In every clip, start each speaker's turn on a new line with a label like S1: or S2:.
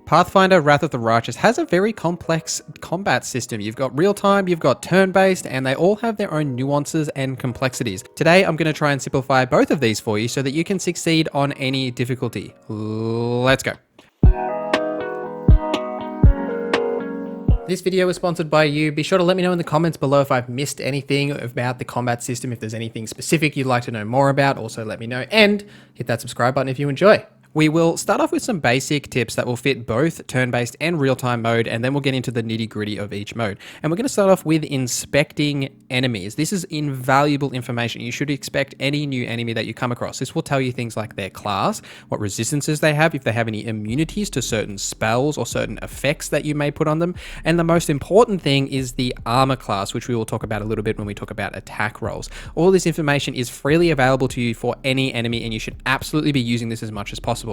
S1: Pathfinder Wrath of the Righteous has a very complex combat system. You've got real-time, you've got turn-based, and they all have their own nuances and complexities. Today, I'm going to try and simplify both of these for you so that you can succeed on any difficulty. Let's go. This video is sponsored by you. Be sure to let me know in the comments below if I've missed anything about the combat system, if there's anything specific you'd like to know more about, also let me know, and hit that subscribe button if you enjoy. We will start off with some basic tips that will fit both turn-based and real-time mode, and then we'll get into the nitty-gritty of each mode. And we're going to start off with inspecting enemies. This is invaluable information. You should expect any new enemy that you come across. This will tell you things like their class, what resistances they have, if they have any immunities to certain spells or certain effects that you may put on them. And the most important thing is the armor class, which we will talk about a little bit when we talk about attack rolls. All this information is freely available to you for any enemy, and you should absolutely be using this as much as possible.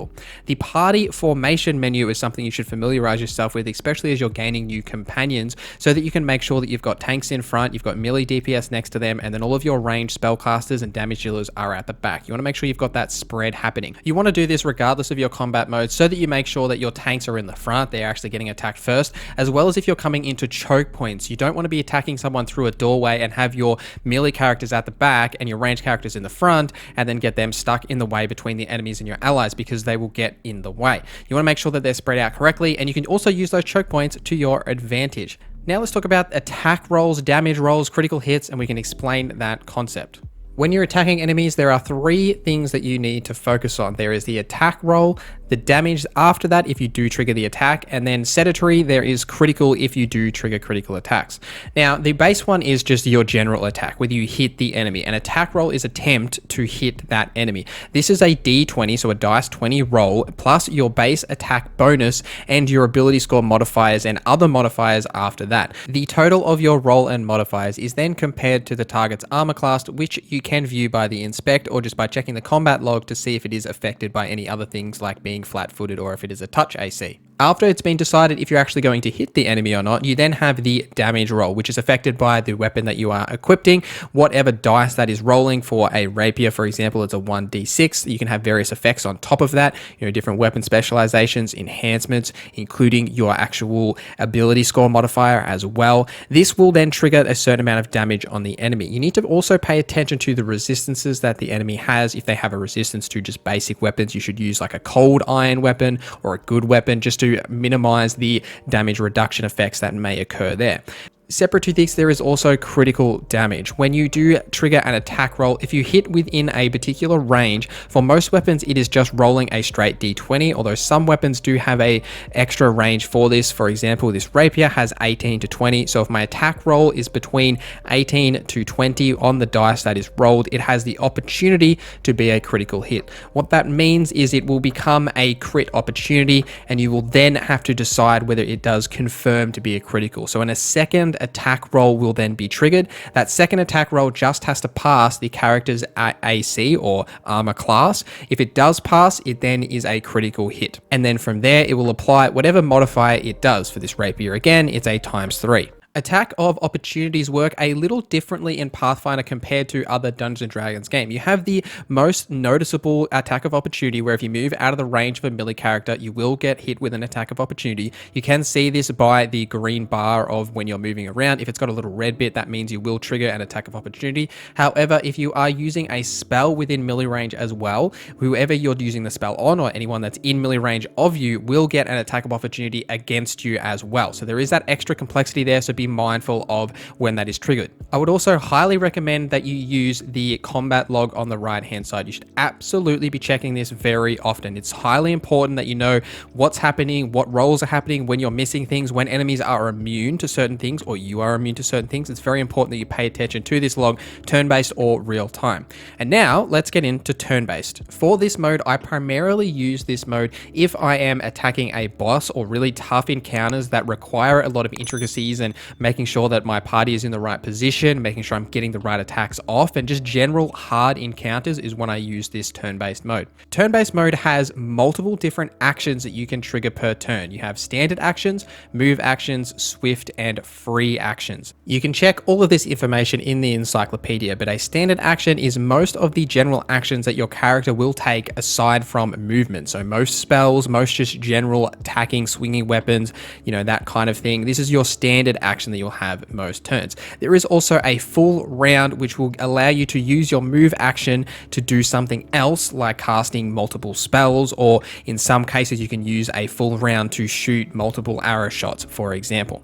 S1: The party formation menu is something you should familiarize yourself with, especially as you're gaining new companions, so that you can make sure that you've got tanks in front, you've got melee DPS next to them, and then all of your ranged spellcasters and damage dealers are at the back. You want to make sure you've got that spread happening. You want to do this regardless of your combat mode so that you make sure that your tanks are in the front, they're actually getting attacked first, as well as if you're coming into choke points. You don't want to be attacking someone through a doorway and have your melee characters at the back and your ranged characters in the front, and then get them stuck in the way between the enemies and your allies, because they will get in the way. You want to make sure that they're spread out correctly, and you can also use those choke points to your advantage. Now let's talk about attack rolls, damage rolls, critical hits, and we can explain that concept. When you're attacking enemies, there are three things that you need to focus on. There is the attack roll, the damage after that if you do trigger the attack, and then sedentary, there is critical if you do trigger critical attacks. Now, the base one is just your general attack, whether you hit the enemy. An attack roll is attempt to hit that enemy. This is a D20, so a dice 20 roll, plus your base attack bonus and your ability score modifiers and other modifiers after that. The total of your roll and modifiers is then compared to the target's armor class, which you can view by the inspect or just by checking the combat log to see if it is affected by any other things like being flat-footed or if it is a touch AC. After it's been decided if you're actually going to hit the enemy or not, you then have the damage roll, which is affected by the weapon that you are equipping, whatever dice that is rolling. For a rapier, for example, it's a 1d6. You can have various effects on top of that, different weapon specializations, enhancements, including your actual ability score modifier as well. This will then trigger a certain amount of damage on the enemy. You need to also pay attention to the resistances that the enemy has. If they have a resistance to just basic weapons, you should use like a cold iron weapon or a good weapon just to minimize the damage reduction effects that may occur there. Separate to this, there is also critical damage. When you do trigger an attack roll, if you hit within a particular range, for most weapons it is just rolling a straight d20, although some weapons do have a extra range for this. For example, this rapier has 18 to 20, so if my attack roll is between 18 to 20 on the dice that is rolled, it has the opportunity to be a critical hit. What that means is it will become a crit opportunity, and you will then have to decide whether it does confirm to be a critical. So in a second attack roll will then be triggered. That second attack roll just has to pass the character's AC or armor class. If it does pass, it then is a critical hit. And then from there, it will apply whatever modifier it does. For this rapier, again, it's a ×3. Attack of opportunities work a little differently in Pathfinder compared to other Dungeons & Dragons game. You have the most noticeable attack of opportunity, where if you move out of the range of a melee character, you will get hit with an attack of opportunity. You can see this by the green bar of when you're moving around. If it's got a little red bit, that means you will trigger an attack of opportunity. However, if you are using a spell within melee range as well, whoever you're using the spell on or anyone that's in melee range of you will get an attack of opportunity against you as well. So there is that extra complexity there, so be mindful of when that is triggered. I would also highly recommend that you use the combat log on the right hand side. You should absolutely be checking this very often. It's highly important that you know what's happening, what rolls are happening, when you're missing things, when enemies are immune to certain things or you are immune to certain things. It's very important that you pay attention to this log, turn-based or real time. And now let's get into turn-based. For this mode, I primarily use this mode if I am attacking a boss or really tough encounters that require a lot of intricacies and making sure that my party is in the right position, making sure I'm getting the right attacks off, and just general hard encounters is when I use this turn-based mode. Turn-based mode has multiple different actions that you can trigger per turn. You have standard actions, move actions, swift, and free actions. You can check all of this information in the encyclopedia, but a standard action is most of the general actions that your character will take aside from movement. So most spells, most just general attacking, swinging weapons, that kind of thing. This is your standard action that you'll have most turns. There is also a full round, which will allow you to use your move action to do something else, like casting multiple spells, or in some cases you can use a full round to shoot multiple arrow shots, for example.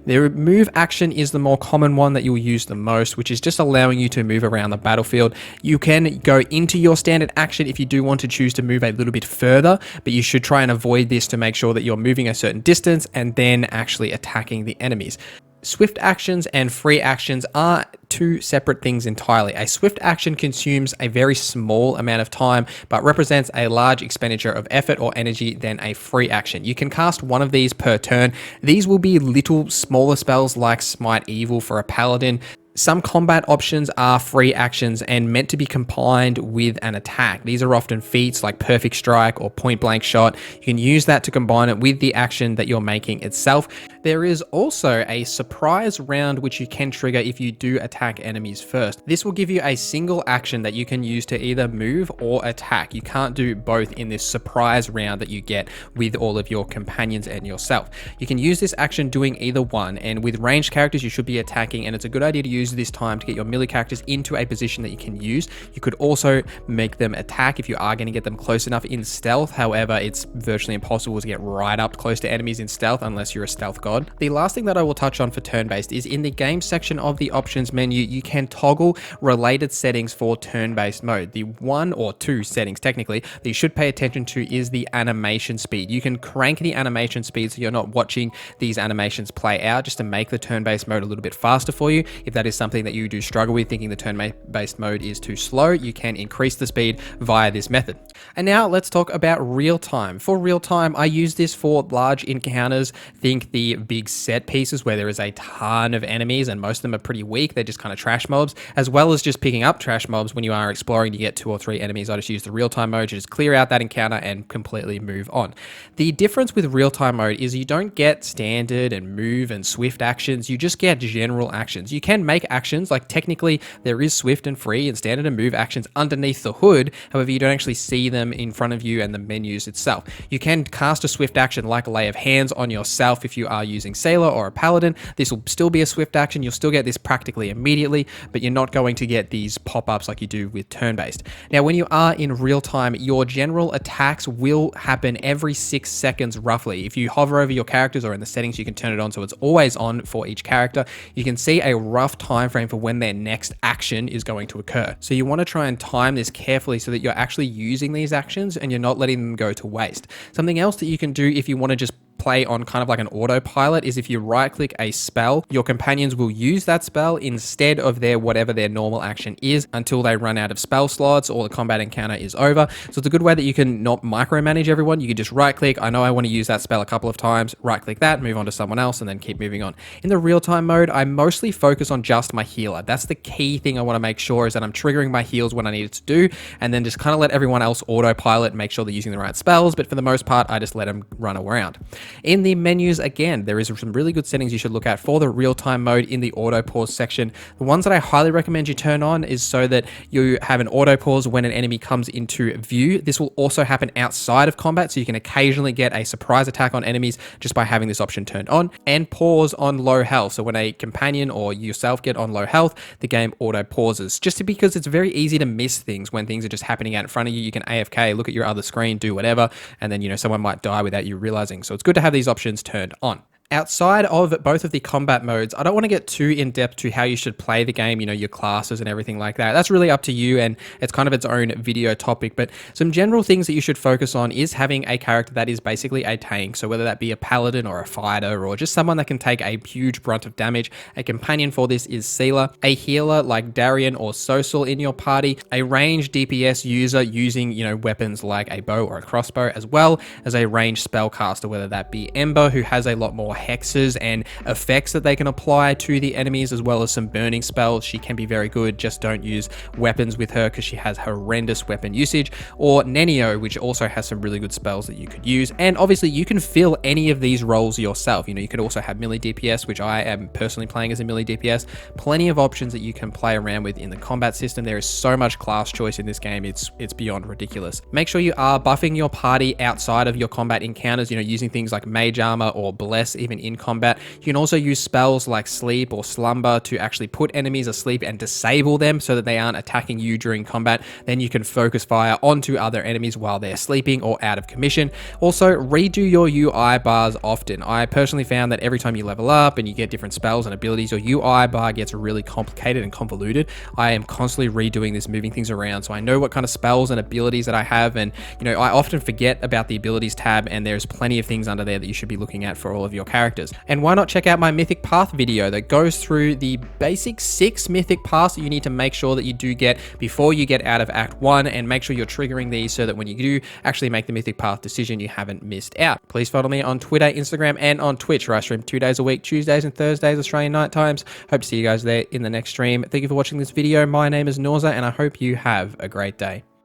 S1: The move action is the more common one that you'll use the most, which is just allowing you to move around the battlefield. You can go into your standard action if you do want to choose to move a little bit further, but you should try and avoid this to make sure that you're moving a certain distance and then actually attacking the enemies. Swift actions and free actions are two separate things entirely. A swift action consumes a very small amount of time, but represents a large expenditure of effort or energy than a free action. You can cast one of these per turn. These will be little smaller spells like Smite Evil for a paladin. Some combat options are free actions and meant to be combined with an attack. These are often feats like Perfect Strike or Point Blank Shot. You can use that to combine it with the action that you're making itself. There is also a surprise round which you can trigger if you do attack enemies first. This will give you a single action that you can use to either move or attack. You can't do both in this surprise round that you get with all of your companions and yourself. You can use this action doing either one, and with ranged characters you should be attacking, and it's a good idea to use this time to get your melee characters into a position that you can use. You could also make them attack if you are going to get them close enough in stealth. However, it's virtually impossible to get right up close to enemies in stealth unless you're a stealth god. The last thing that I will touch on for turn-based is in the game section of the options menu, you can toggle related settings for turn-based mode. The one or two settings technically that you should pay attention to is the animation speed. You can crank the animation speed so you're not watching these animations play out, just to make the turn-based mode a little bit faster for you. If that is something that you do struggle with, thinking the turn-based mode is too slow, you can increase the speed via this method. And now let's talk about real time. For real time, I use this for large encounters. Think the big set pieces where there is a ton of enemies and most of them are pretty weak. They're just kind of trash mobs, as well as just picking up trash mobs when you are exploring. You get 2 or 3 enemies. I just use the real time mode to just clear out that encounter and completely move on. The difference with real time mode is you don't get standard and move and swift actions. You just get general actions. You can make actions, like technically there is swift and free and standard and move actions underneath the hood. However, you don't actually see them in front of you and the menus itself. You can cast a swift action like Lay of Hands on yourself if you are using Sailor or a Paladin. This will still be a swift action. You'll still get this practically immediately, but you're not going to get these pop-ups like you do with turn-based. Now, when you are in real time, your general attacks will happen every 6 seconds roughly. If you hover over your characters or in the settings, you can turn it on so it's always on for each character. You can see a rough time frame for when their next action is going to occur. So you want to try and time this carefully so that you're actually using these actions and you're not letting them go to waste. Something else that you can do if you want to just play on kind of like an autopilot is if you right click a spell, your companions will use that spell instead of whatever their normal action is until they run out of spell slots or the combat encounter is over. So it's a good way that you can not micromanage everyone. You can just right click, I know I want to use that spell a couple of times, right click that, move on to someone else, and then keep moving on. In the real time mode, I mostly focus on just my healer. That's the key thing I want to make sure is that I'm triggering my heals when I need it to do, and then just kind of let everyone else autopilot, make sure they're using the right spells, but for the most part, I just let them run around. In the menus, again, there is some really good settings you should look at for the real-time mode in the auto pause section. The ones that I highly recommend you turn on is so that you have an auto pause when an enemy comes into view. This will also happen outside of combat, so you can occasionally get a surprise attack on enemies just by having this option turned on, and pause on low health. So when a companion or yourself get on low health, the game auto pauses, just because it's very easy to miss things when things are just happening out in front of you. You can AFK, look at your other screen, do whatever, and then someone might die without you realizing. So it's good to have these options turned on. Outside of both of the combat modes, I don't want to get too in-depth to how you should play the game, your classes and everything like that. That's really up to you, and it's kind of its own video topic, but some general things that you should focus on is having a character that is basically a tank. So whether that be a paladin or a fighter or just someone that can take a huge brunt of damage. A companion for this is Sealer, a healer like Darian or Sosul in your party, a ranged DPS user using, weapons like a bow or a crossbow, as well as a ranged spellcaster, whether that be Ember, who has a lot more hexes and effects that they can apply to the enemies, as well as some burning spells. She can be very good. Just don't use weapons with her because she has horrendous weapon usage. Or Nenio, which also has some really good spells that you could use. And obviously you can fill any of these roles yourself. You know, you could also have melee DPS, which I am personally playing as a melee DPS. Plenty of options that you can play around with in the combat system. There is so much class choice in this game. It's beyond ridiculous. Make sure you are buffing your party outside of your combat encounters, you know, using things like mage armor or bless even in combat. You can also use spells like sleep or slumber to actually put enemies asleep and disable them so that they aren't attacking you during combat. Then you can focus fire onto other enemies while they're sleeping or out of commission. Also, redo your UI bars often. I personally found that every time you level up and you get different spells and abilities, your UI bar gets really complicated and convoluted. I am constantly redoing this, moving things around, so I know what kind of spells and abilities that I have, and you know, I often forget about the abilities tab, and there's plenty of things under there that you should be looking at for all of your characters. And why not check out my Mythic Path video that goes through the basic 6 Mythic Paths that you need to make sure that you do get before you get out of Act 1, and make sure you're triggering these so that when you do actually make the Mythic Path decision, you haven't missed out. Please follow me on Twitter, Instagram, and on Twitch, where I stream 2 days a week, Tuesdays and Thursdays, Australian night times. Hope to see you guys there in the next stream. Thank you for watching this video. My name is NorZZa, and I hope you have a great day.